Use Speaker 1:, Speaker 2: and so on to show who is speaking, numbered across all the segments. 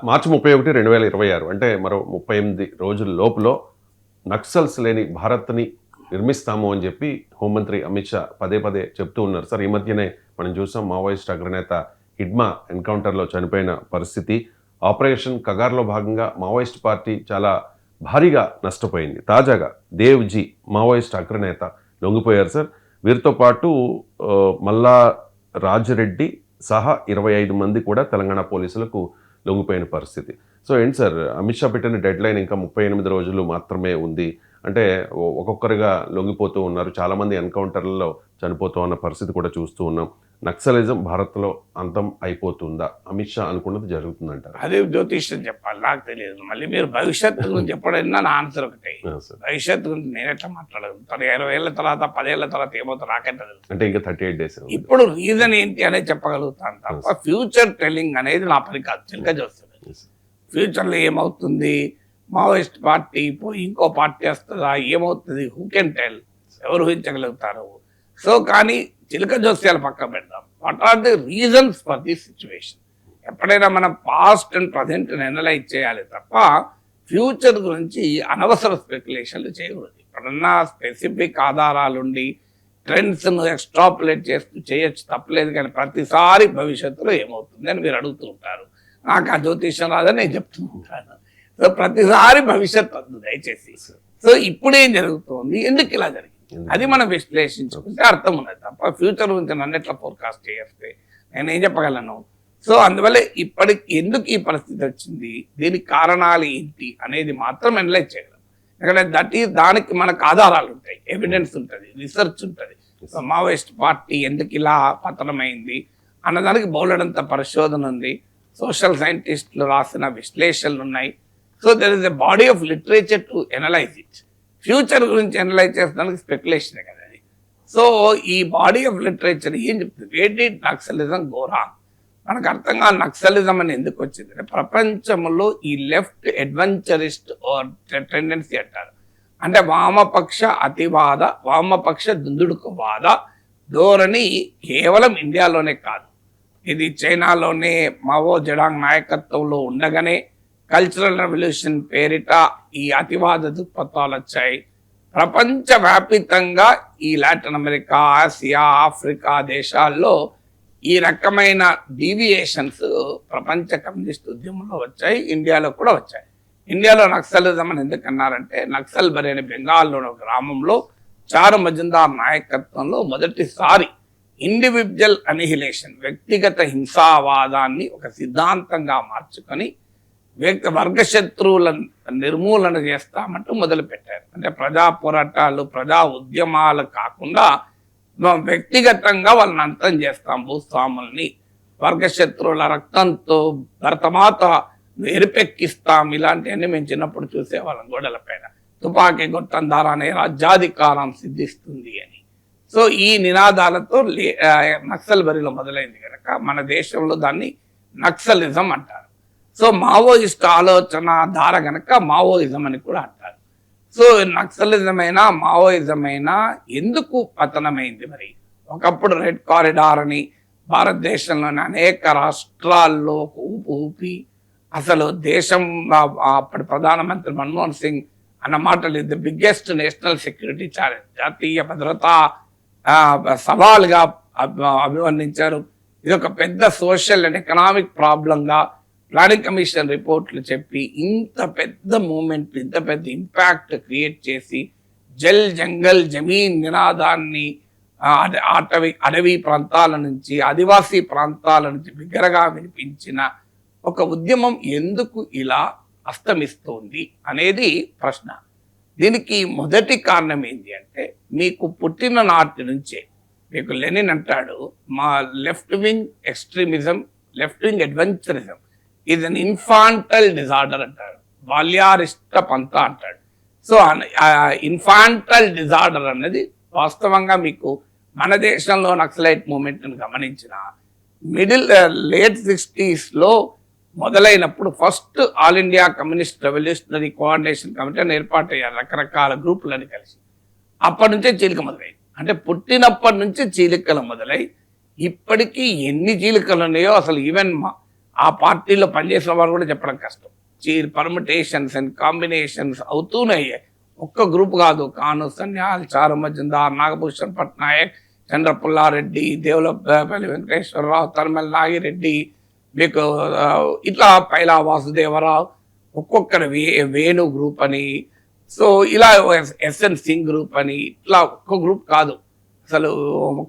Speaker 1: మార్చి 31, 2026 అంటే మరో 38 రోజుల లోపులో నక్సల్స్ లేని భారత్‌ని నిర్మిస్తాము అని చెప్పి హోంమంత్రి అమిత్ షా పదే పదే చెప్తూ ఉన్నారు. సార్ ఈ మధ్యనే మనం చూసాం మావోయిస్ట్ అగ్రనేత హిడ్మా ఎన్‌కౌంటర్‌లో చనిపోయిన పరిస్థితి. ఆపరేషన్ కగార్‌లో భాగంగా మావోయిస్ట్ పార్టీ చాలా భారీగా నష్టపోయింది. తాజాగా దేవ్‌జీ మావోయిస్ట్ అగ్రనేత లొంగిపోయారు సార్. వీరితో పాటు మల్లా రాజిరెడ్డి సహా 25 మంది కూడా తెలంగాణ పోలీసులకు లొంగిపోయిన పరిస్థితి. సో ఏంటి సార్ అమిత్ షా పెట్టిన డెడ్‌లైన్ ఇంకా 38 రోజులు మాత్రమే ఉంది. అంటే ఒక్కొక్కరుగా లొంగిపోతూ ఉన్నారు. చాలామంది ఎన్‌కౌంటర్‌లలో చనిపోతూ ఉన్న పరిస్థితి కూడా చూస్తూ ఉన్నాం. నక్సలిజం భారత్‌లో అంతం అయిపోతుందా? అమిత్ షా అనుకున్నది జరుగుతుందంటారా?
Speaker 2: అదే జ్యోతిష్యం చెప్పాలి, నాకు తెలియదు. మళ్ళీ మీరు భవిష్యత్తు గురించి చెప్పడైనా నా ఆన్సర్ ఒకటే. భవిష్యత్తు గురించి నేను ఎట్లా మాట్లాడదు? 20 ఏళ్ళ తర్వాత 10 ఏళ్ళ తర్వాత ఏమవుతుంది నాకెంత తెలుసు?
Speaker 1: అంటే ఇంకా 38 డేస్.
Speaker 2: ఇప్పుడు రీజన్ ఏంటి అనేది చెప్పగలుగుతాను తప్ప ఫ్యూచర్ టెల్లింగ్ అనేది నా పని కాదు. చిలక చూస్తుంది ఫ్యూచర్లో ఏమవుతుంది, మావోయిస్ట్ పార్టీ పోయి ఇంకో పార్టీ వస్తుందా, ఏమవుతుంది, హూ కెన్ టెల్, ఎవరు ఊహించగలుగుతారు? సో కానీ చిలక జోస్యాలు పక్క పెడదాం. What are the reasons for this situation? ఎప్పుడైనా మనం పాస్ట్ అండ్ ప్రజెంట్ అనలైజ్ చేయాలి తప్ప ఫ్యూచర్ గురించి అనవసర స్పెక్యులేషన్లు చేయకూడదు. ఎప్పుడన్నా స్పెసిఫిక్ ఆధారాలుండి ట్రెండ్స్ను ఎక్స్ట్రాపులేట్ చేస్తూ చేయొచ్చు, తప్పలేదు. కానీ ప్రతిసారి భవిష్యత్తులో ఏమవుతుంది అని మీరు అడుగుతూ ఉంటారు. నాకు ఆ జ్యోతిష్యం రాదని నేను చెప్తూ ఉంటాను. సో ప్రతిసారి భవిష్యత్తు వద్దు దయచేసి. సో ఇప్పుడు ఏం జరుగుతుంది, ఎందుకు ఇలా జరిగింది, అది మనం విశ్లేషించుకుంటే అర్థం ఉన్నది తప్ప ఫ్యూచర్ గురించి నన్ను ఎట్లా ఫోర్కాస్ట్ చేస్తే నేనేం చెప్పగలను? సో అందువల్ల ఇప్పటికి ఎందుకు ఈ పరిస్థితి వచ్చింది, దీనికి కారణాలు ఏంటి అనేది మాత్రం అనలైజ్ చేయగలం. ఎందుకంటే దానికి మనకు ఆధారాలు ఉంటాయి, ఎవిడెన్స్ ఉంటుంది, రీసెర్చ్ ఉంటుంది. సో మావోయిస్ట్ పార్టీ ఎందుకు ఇలా పతనమైంది అన్నదానికి బౌలెడంత పరిశోధన ఉంది, సోషల్ సైంటిస్టులు రాసిన విశ్లేషణలు ఉన్నాయి. So there is a body of literature to analyse it. Future గురించి అనలైజ్ చేసడానికి స్పెక్యులేషనే కదా అది. సో ఈ బాడీ ఆఫ్ లిటరేచర్ ఏం చెప్తుంది, where did naxalism go wrong? మనకు అర్థం కాదు నక్సలిజం అని ఎందుకు వచ్చింది అంటే ప్రపంచంలో ఈ లెఫ్ట్ అడ్వెంచరిస్ట్ టెండెన్సీ అంటారు. అంటే వామపక్ష అతివాద, వామపక్ష దుందుడుకువాద ధోరణి కేవలం ఇండియాలోనే కాదు, ఇది చైనాలోనే మావో జెడాంగ్ నాయకత్వంలో ఉండగానే కల్చరల్ రెవల్యూషన్ పేరిట ఈ అతివాద దృక్పథాలు వచ్చాయి. ప్రపంచవ్యాపితంగా ఈ లాటిన్ అమెరికా, ఆసియా, ఆఫ్రికా దేశాల్లో ఈ రకమైన డీవియేషన్స్ ప్రపంచ కమ్యూనిస్ట్ ఉద్యమంలో వచ్చాయి, ఇండియాలో కూడా వచ్చాయి. ఇండియాలో నక్సలిజం అని ఎందుకన్నారంటే నక్సల్ బరి అనే బెంగాల్లోని ఒక గ్రామంలో చారు మజుందార్ నాయకత్వంలో మొదటిసారి ఇండివిజువల్ అనిహిలేషన్, వ్యక్తిగత హింసావాదాన్ని ఒక సిద్ధాంతంగా మార్చుకొని వర్గ శత్రువుల నిర్మూలన చేస్తామంటూ మొదలుపెట్టారు. అంటే ప్రజా పోరాటాలు, ప్రజా ఉద్యమాలు కాకుండా వ్యక్తిగతంగా వాళ్ళని అంతం చేస్తాం, భూస్వాముల్ని వర్గ శత్రువుల రక్తంతో భరతమాత ఎరిపెక్కిస్తాం, ఇలాంటివన్నీ మేము చిన్నప్పుడు చూసేవాళ్ళం గోడల పైన. తుపాకీ గొట్టం ద్వారానే రాజ్యాధికారం సిద్ధిస్తుంది అని. సో ఈ నినాదాలతో నక్సల్ బరిలో మొదలైంది కనుక మన దేశంలో దాన్ని నక్సలిజం అంటారు. సో మావోయిస్ట్ ఆలోచన ధార గనక మావోయిజం అని కూడా అంటారు. సో నక్సలిజం అయినా మావోయిజం అయినా ఎందుకు పతనమైంది? మరి ఒకప్పుడు రెడ్ కారిడార్ అని భారతదేశంలోని అనేక రాష్ట్రాల్లో ఊపి అసలు దేశం అప్పటి ప్రధానమంత్రి మన్మోహన్ సింగ్ అన్న మాటలు the biggest national security challenge, జాతీయ భద్రతా సవాల్గా అభివర్ణించారు. ఇది ఒక పెద్ద సోషల్ అండ్ ఎకనామిక్ ప్రాబ్లంగా ప్లానింగ్ కమిషన్ రిపోర్ట్లు చెప్పి ఇంత పెద్ద మూమెంట్, ఇంత పెద్ద ఇంపాక్ట్ క్రియేట్ చేసి జల్ జంగల్ జమీన్ నినాదాన్ని అడవి ప్రాంతాల నుంచి, ఆదివాసీ ప్రాంతాల నుంచి బిగ్గరగా వినిపించిన ఒక ఉద్యమం ఎందుకు ఇలా అస్తమిస్తోంది అనేది ప్రశ్న. దీనికి మొదటి కారణం ఏంటి అంటే మీకు పుట్టిన నాటి నుంచే మీకు లెనిన్ అంటాడు, మా left wing extremism, left wing adventurism is an infantile disorder అంటాడు, బాల్యారిష్ట పంత అంటాడు. సో ఇన్ఫాంటల్ డిజార్డర్ అనేది వాస్తవంగా మీకు మన దేశంలో నక్సలైట్ మూమెంట్ని గమనించిన లేట్ 60s మొదలైనప్పుడు first all India communist revolutionary coordination committee అని ఏర్పాటయ్యారు రకరకాల గ్రూపులని కలిసి. అప్పటి నుంచే చీలిక మొదలైంది. అంటే పుట్టినప్పటి నుంచి చీలికలు మొదలై ఇప్పటికీ ఎన్ని చీలికలు ఉన్నాయో అసలు ఈవెన్ ఆ పార్టీలో పనిచేసిన వారు కూడా చెప్పడం కష్టం. పర్మిటేషన్స్ అండ్ కాంబినేషన్స్ అవుతూనే ఒక్క గ్రూప్ కాదు, కాను సన్యాల్, చారు మజుందార్, నాగభూషణ్ పట్నాయక్, చంద్రపుల్లారెడ్డి, దేవులపల్లి వెంకటేశ్వరరావు, తర్మల్ నాగిరెడ్డి, మీకు ఇట్లా పైలా వాసుదేవరావు, ఒక్కొక్కరు వేణు గ్రూప్ అని, సో ఇలా ఎస్ఎన్ సింగ్ గ్రూప్ అని, ఇట్లా ఒక్క గ్రూప్ కాదు అసలు.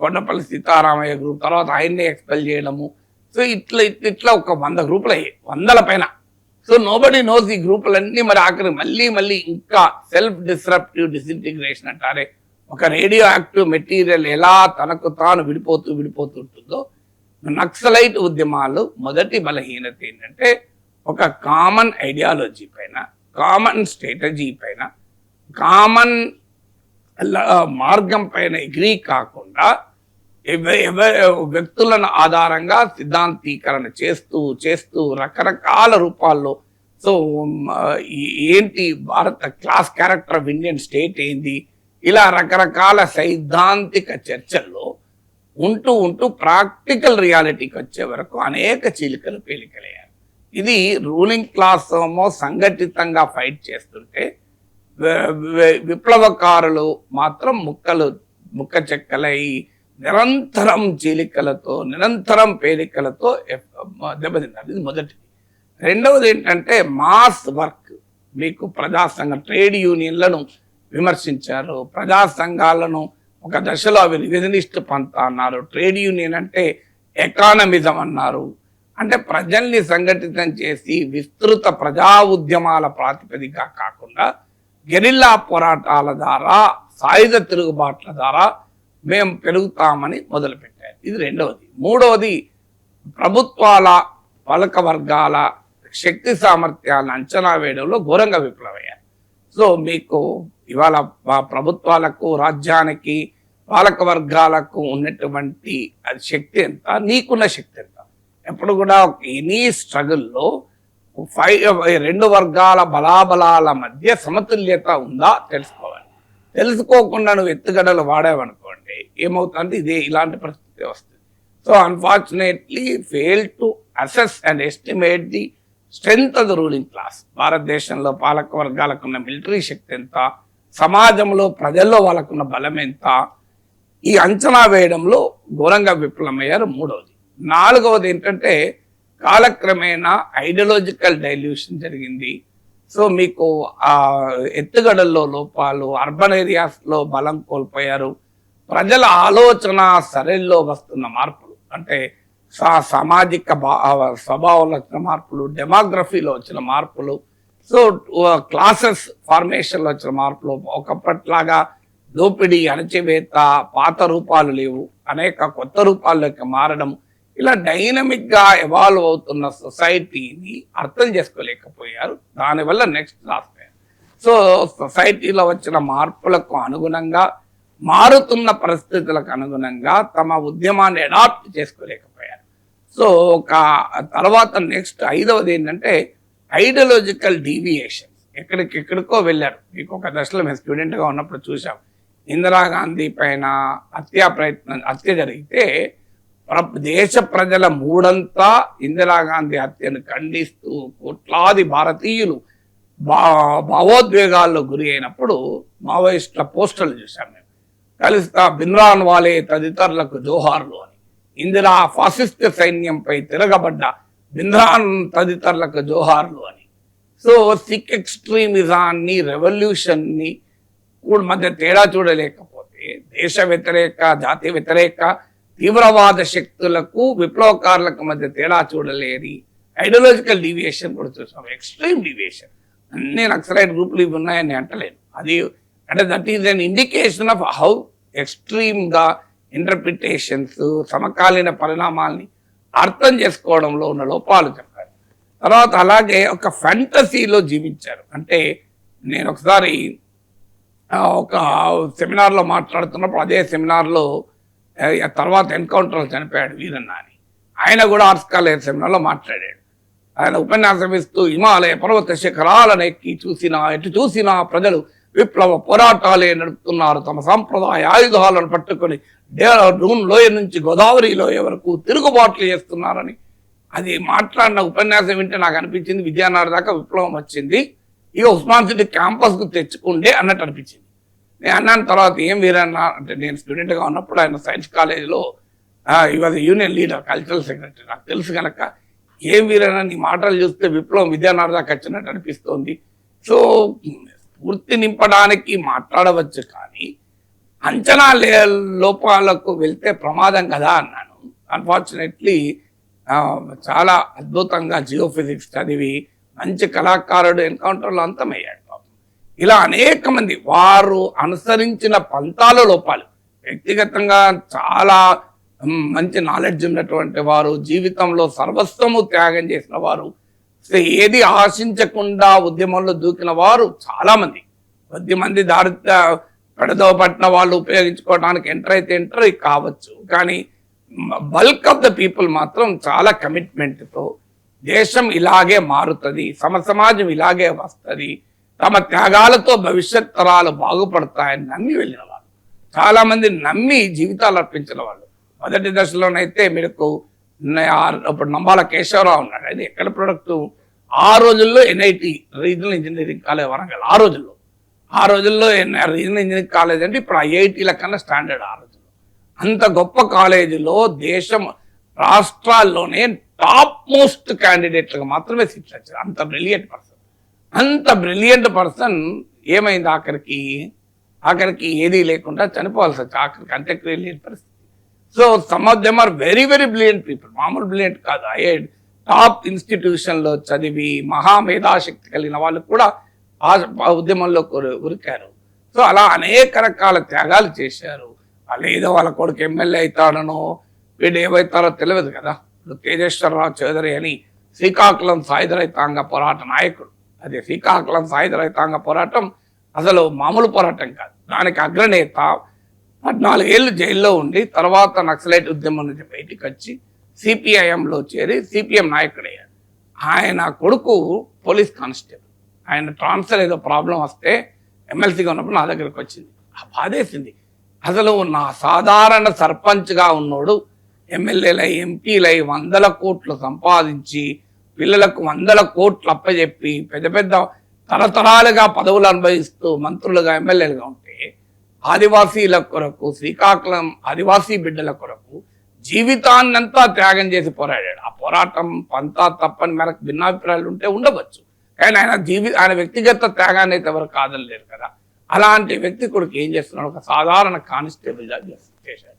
Speaker 2: కొండపల్లి సీతారామయ్య గ్రూప్, తర్వాత ఆయన్నే ఎక్స్పెల్ చేయడము. సో ఇట్లా ఒక 100 గ్రూపులు అయ్యాయి, 100ల పైన. సో నోబడీ నోస్ ఈ గ్రూపులన్నీ మరి ఆఖరి మళ్ళీ ఇంకా సెల్ఫ్ డిస్రప్టివ్ డిసింటిగ్రేషన్ అంటారే, ఒక రేడియో యాక్టివ్ మెటీరియల్ ఎలా తనకు తాను విడిపోతుంటుందో, నక్సలైట్ ఉద్యమాలు మొదటి బలహీనత ఏంటంటే ఒక కామన్ ఐడియాలజీ పైన, కామన్ స్ట్రాటజీ పైన, కామన్ మార్గం పైన ఎగ్రీ కాకుండా వ్యక్తులను ఆధారంగా సిద్ధాంతీకరణ చేస్తూ రకరకాల రూపాల్లో, సో ఏంటి భారత class character of Indian state ఏంది, ఇలా రకరకాల సైద్ధాంతిక చర్చల్లో ఉంటూ ప్రాక్టికల్ రియాలిటీకి వచ్చే వరకు అనేక చీలికలు పేలికలయ్యారు. ఇది రూలింగ్ క్లాస్ ఏమో సంఘటితంగా ఫైట్ చేస్తుంటే, విప్లవకారులు మాత్రం ముక్క చెక్కలై నిరంతరం చీలికలతో, నిరంతరం పేలికలతో దెబ్బతిన్నారు. ఇది మొదటిది. రెండవది ఏంటంటే మాస్ వర్క్. మీకు ప్రజా సంఘం, ట్రేడ్ యూనియన్లను విమర్శించారు, ప్రజా సంఘాలను ఒక దశలో అవి రివిజనిస్ట్ పంత అన్నారు, ట్రేడ్ యూనియన్ అంటే ఎకానమిజం అన్నారు. అంటే ప్రజల్ని సంఘటితం చేసి విస్తృత ప్రజా ఉద్యమాల ప్రాతిపదికగా కాకుండా గెరిల్లా పోరాటాల ద్వారా, సాయుధ తిరుగుబాట్ల ద్వారా మేము పెరుగుతామని మొదలుపెట్టారు. ఇది రెండవది. మూడవది, ప్రభుత్వాల పాలక వర్గాల శక్తి సామర్థ్యాలను అంచనా వేయడంలో ఘోరంగా విఫలమయ్యారు. సో మీకు ఇవాళ ప్రభుత్వాలకు, రాజ్యానికి, పాలక వర్గాలకు ఉన్నటువంటి శక్తి ఎంత, నీకున్న శక్తి ఎంత? ఎప్పుడు కూడా ఎనీ స్ట్రగుల్లో రెండు వర్గాల బలాబలాల మధ్య సమతుల్యత ఉందా తెలుసుకోవాలి. తెలుసుకోకుండా నువ్వు ఎత్తుగడలు వాడావనుకోండి ఏమవుతుంది, ఇలాంటి పరిస్థితి వస్తుంది. So unfortunately fail to assess and estimate the strength of the ruling class. భారతదేశంలో పాలక వర్గాలకు ఉన్న మిలిటరీ శక్తి ఎంత, సమాజంలో ప్రజల్లో వాళ్ళకున్న బలం ఎంత, ఈ అంచనా వేయడంలో ఘోరంగా విఫలమయ్యారు. మూడవది. నాలుగవది ఏంటంటే కాలక్రమేణా ఐడియాలజికల్ డైల్యూషన్ జరిగింది. సో మీకు ఎత్తుగడల్లో లోపాలు, అర్బన్ ఏరియాస్లో బలం కోల్పోయారు. ప్రజల ఆలోచన సరళిలో వస్తున్న మార్పులు, అంటే సామాజిక స్వభావంలో వచ్చిన మార్పులు, డెమోగ్రఫీలో వచ్చిన మార్పులు, సో క్లాసెస్ ఫార్మేషన్లో వచ్చిన మార్పులు, ఒకప్పట్లాగా దోపిడీ, అణచివేత, పాత రూపాలు లేవు, అనేక కొత్త రూపాల్లోకి మారడం, ఇలా డైనమిక్గా ఎవాల్వ్ అవుతున్న సొసైటీని అర్థం చేసుకోలేకపోయారు. దానివల్ల నెక్స్ట్ రాసిపోయారు. సో సొసైటీలో వచ్చిన మార్పులకు అనుగుణంగా, మారుతున్న పరిస్థితులకు అనుగుణంగా తమ ఉద్యమాన్ని అడాప్ట్ చేసుకోలేకపోయారు. సో ఒక తర్వాత నెక్స్ట్ ఐదవది ఏంటంటే ఐడియాలజికల్ డీవియేషన్స్. ఎక్కడికో వెళ్ళారు. మీకు ఒక దశలో మేము స్టూడెంట్గా ఉన్నప్పుడు చూసాం, ఇందిరాగాంధీ పైన హత్య జరిగితే దేశ ప్రజల మూడంతా ఇందిరాగాంధీ హత్యను ఖండిస్తూ కోట్లాది భారతీయులు భావోద్వేగాల్లో గురి అయినప్పుడు మావోయిస్టుల పోస్టర్లు చూసాం మేము. కలుస్తా బిన్రాన్ వాలే తదితరులకు జోహార్లు అని, ఇందిరా ఫాసిస్ట్ సైన్యంపై తిరగబడ్డ బిన్రాన్ తదితరులకు జోహార్లు అని. సో సిక్ ఎక్స్ట్రీమిజాన్ని, రెవల్యూషన్ని మధ్య తేడా చూడలేకపోతే దేశ వ్యతిరేక, జాతి వ్యతిరేక తీవ్రవాద శక్తులకు, విప్లవకారులకు మధ్య తేడా చూడలేని ఐడియాలజికల్ డీవియేషన్ కూడా చూసాం. Extreme deviation. అన్ని నక్సలైట్ గ్రూపులు ఇవి ఉన్నాయని అంటలేను. అది అంటే that is an indication of how ఎక్స్ట్రీమ్గా ఇంటర్ప్రిటేషన్స్, సమకాలీన పరిణామాల్ని అర్థం చేసుకోవడంలో ఉన్న లోపాలు చెప్పారు. తర్వాత అలాగే ఒక ఫ్యాంటసీలో జీవించారు. అంటే నేను ఒకసారి ఒక సెమినార్లో మాట్లాడుతున్నప్పుడు, అదే సెమినార్లో తర్వాత ఎన్కౌంటర్లో చనిపోయాడు వీరన్న అని, ఆయన కూడా ఆర్ట్స్ కాలేజ్ సెమినార్లో మాట్లాడాడు. ఆయన ఉపన్యాసం ఇస్తూ హిమాలయ పర్వత శిఖరాలను ఎక్కి ఎటు చూసినా ప్రజలు విప్లవ పోరాటాలే నడుపుతున్నారు, తమ సాంప్రదాయ ఆయుధాలను పట్టుకొని డూన్ లోయ నుంచి గోదావరి లోయ వరకు తిరుగుబాట్లు చేస్తున్నారని అది మాట్లాడిన ఉపన్యాసం వింటే నాకు అనిపించింది విద్యానగర్ దాకా విప్లవం వచ్చింది, ఇక ఉస్మాన్ సిటీ క్యాంపస్కు తెచ్చుకుండే అన్నట్టు అనిపించింది. నేను అన్నాను తర్వాత ఏం వీరన్నా అంటే, నేను స్టూడెంట్గా ఉన్నప్పుడు ఆయన సైన్స్ కాలేజీలో ఈ was union leader, cultural secretary, నాకు తెలుసు కనుక ఏం వీరన్నా నీ మాటలు చూస్తే విప్లవం విద్యానగర్ దాకా వచ్చినట్టు అనిపిస్తోంది. సో స్ఫూర్తి నింపడానికి మాట్లాడవచ్చు కానీ అంచనా లోపాలకు వెళ్తే ప్రమాదం కదా అన్నాను. అన్ఫార్చునేట్లీ చాలా అద్భుతంగా జియోఫిజిక్స్ చదివి మంచి కళాకారుడు ఎన్కౌంటర్లో అంతమయ్యాడు. ఇలా అనేక మంది వారు అనుసరించిన పంతాల లోపాలు, వ్యక్తిగతంగా చాలా మంచి నాలెడ్జ్ ఉన్నటువంటి వారు, జీవితంలో సర్వస్వము త్యాగం చేసిన వారు, ఏది ఆశించకుండా ఉద్యమంలో దూకిన వారు చాలా మంది, కొద్దిమంది దారి పెడదవ పట్టిన వాళ్ళు ఉపయోగించుకోవడానికి ఎంటర్ అయితే ఎంటర్ కావచ్చు, కానీ బల్క్ ఆఫ్ ద పీపుల్ మాత్రం చాలా కమిట్మెంట్తో దేశం ఇలాగే మారుతుంది, సమాజం ఇలాగే వస్తుంది, తమ త్యాగాలతో భవిష్యత్ తరాలు బాగుపడతాయని నమ్మి వెళ్ళిన వాళ్ళు, చాలా మంది నమ్మి జీవితాలు అర్పించిన వాళ్ళు. మొదటి దశలోనైతే మీకు ఇప్పుడు నంబాల కేశవరావు ఉన్నాడు, అది ఎక్కడ ప్రొడక్ట్, ఆ రోజుల్లో NIT regional engineering college Warangal, ఆ రోజుల్లో రీజనల్ ఇంజనీరింగ్ కాలేజ్ అంటే ఇప్పుడు ఐఐటీల కన్నా స్టాండర్డ్. ఆ రోజుల్లో అంత గొప్ప కాలేజీలో దేశం రాష్ట్రాల్లోనే టాప్ మోస్ట్ క్యాండిడేట్లుగా మాత్రమే సీట్లు వచ్చారు. అంత బ్రిలియంట్ పర్సన్ ఏమైంది ఆఖరికి ఏదీ లేకుండా చనిపోవాల్సి వచ్చి ఆఖరికి అంత్యక్రియ లేని పరిస్థితి. So some of them are very very brilliant people, మామూలు బ్రిలియంట్ కాదు, టాప్ ఇన్స్టిట్యూషన్లో చదివి మహామేధాశక్తి కలిగిన వాళ్ళు కూడా ఆ ఉద్యమంలో ఉరికారు. సో అలా అనేక రకాల త్యాగాలు చేశారు. వాళ్ళు ఏదో వాళ్ళ కొడుకు ఎమ్మెల్యే అవుతాడనో వీడు ఏమవుతారో తెలియదు కదా. ఇప్పుడు తేజేశ్వరరావు చౌదరి అని శ్రీకాకుళం సాయుధ రైతాంగ పోరాట నాయకుడు, అదే శ్రీకాకుళం సాయుధ రైతాంగ పోరాటం అసలు మామూలు పోరాటం కాదు, దానికి అగ్రనేత 14 ఏళ్ళు జైల్లో ఉండి తర్వాత నక్సలైట్ ఉద్యమం నుంచి బయటికి వచ్చి సిపిఐఎంలో చేరి సిపిఎం నాయకుడయ్యాడు. ఆయన కొడుకు పోలీస్ కానిస్టేబుల్, ఆయన ట్రాన్స్ఫర్ ఏదో ప్రాబ్లం వస్తే ఎమ్మెల్సీగా ఉన్నప్పుడు నా దగ్గరికి వచ్చింది, బాధేసింది. అసలు నా సాధారణ సర్పంచ్గా ఉన్నోడు ఎమ్మెల్యేలై ఎంపీలై 100 కోట్లు సంపాదించి పిల్లలకు 100 కోట్లు అప్పచెప్పి పెద్ద పెద్ద తరతరాలుగా పదవులు అనుభవిస్తూ మంత్రులుగా ఎమ్మెల్యేలుగా ఉంటే ఆదివాసీల కొరకు, శ్రీకాకుళం ఆదివాసీ బిడ్డల కొరకు జీవితాన్నంతా త్యాగం చేసి పోరాడాడు. ఆ పోరాటం పంతా తప్పని మేరకు భిన్నాభిప్రాయాలు ఉంటే ఉండవచ్చు, కానీ ఆయన వ్యక్తిగత త్యాగాన్ని అయితే ఎవరు కాదనలేరు కదా. అలాంటి వ్యక్తి కొడుకు ఏం చేస్తున్నాడు, ఒక సాధారణ కానిస్టేబుల్గా చేశాడు.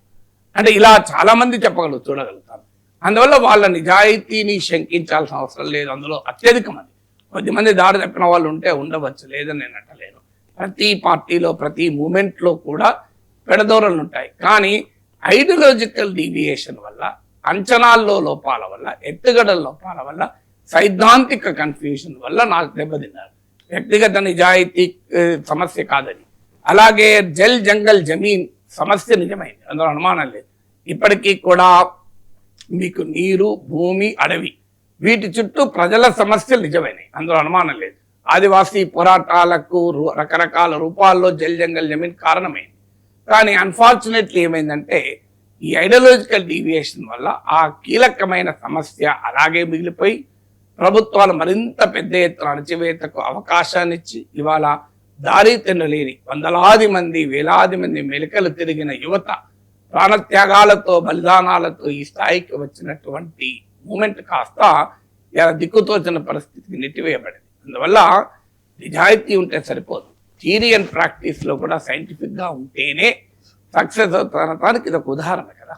Speaker 2: అంటే ఇలా చాలా మంది చూడగలుగుతారు. అందువల్ల వాళ్ళ నిజాయితీని శంకించాల్సిన అవసరం లేదు. అందులో అత్యధిక మంది, కొద్దిమంది దారి తప్పిన వాళ్ళు ఉంటే ఉండవచ్చు, లేదని నేను అంటలేను. ప్రతి పార్టీలో ప్రతి మూమెంట్లో కూడా పెడదోరలు ఉంటాయి, కానీ ఐడియాలజికల్ డీవియేషన్ వల్ల, అంచనాల్లో లోపాల వల్ల, ఎత్తుగడల లోపాల వల్ల, సైద్ధాంతిక కన్ఫ్యూజన్ వల్ల నాకు దెబ్బతిన్నారు. వ్యక్తిగత నిజాయితీ సమస్య కాదని, అలాగే జంగల్ జమీన్ సమస్య నిజమైంది, అందులో అనుమానం లేదు. ఇప్పటికీ కూడా మీకు నీరు, భూమి, అడవి, వీటి చుట్టూ ప్రజల సమస్యలు నిజమైనవి, అందులో అనుమానం లేదు. ఆదివాసీ పోరాటాలకు రకరకాల రూపాల్లో జంగల్ జమీన్ కారణమైంది. కానీ అన్ఫార్చునేట్లీ ఏమైందంటే ఈ ఐడియాలజికల్ డీవియేషన్ వల్ల ఆ కీలకమైన సమస్య అలాగే మిగిలిపోయి ప్రభుత్వాలు మరింత పెద్ద ఎత్తున అణచివేతకు అవకాశాన్ని ఇచ్చి ఇవాళ దారి తెన్నలేని వందలాది మంది, వేలాది మంది మెలికలు తిరిగిన యువత ప్రాణత్యాగాలతో, బలిదానాలతో ఈ స్థాయికి వచ్చినటువంటి మూమెంట్ కాస్త ఇలా దిక్కుతోచిన పరిస్థితికి నెట్టివేయబడింది. అందువల్ల నిజాయితీ ఉంటే సరిపోదు, థియరీ అండ్ ప్రాక్టీస్లో కూడా సైంటిఫిక్గా ఉంటేనే సక్సెస్ అవుతానికి ఇది ఒక ఉదాహరణ కదా.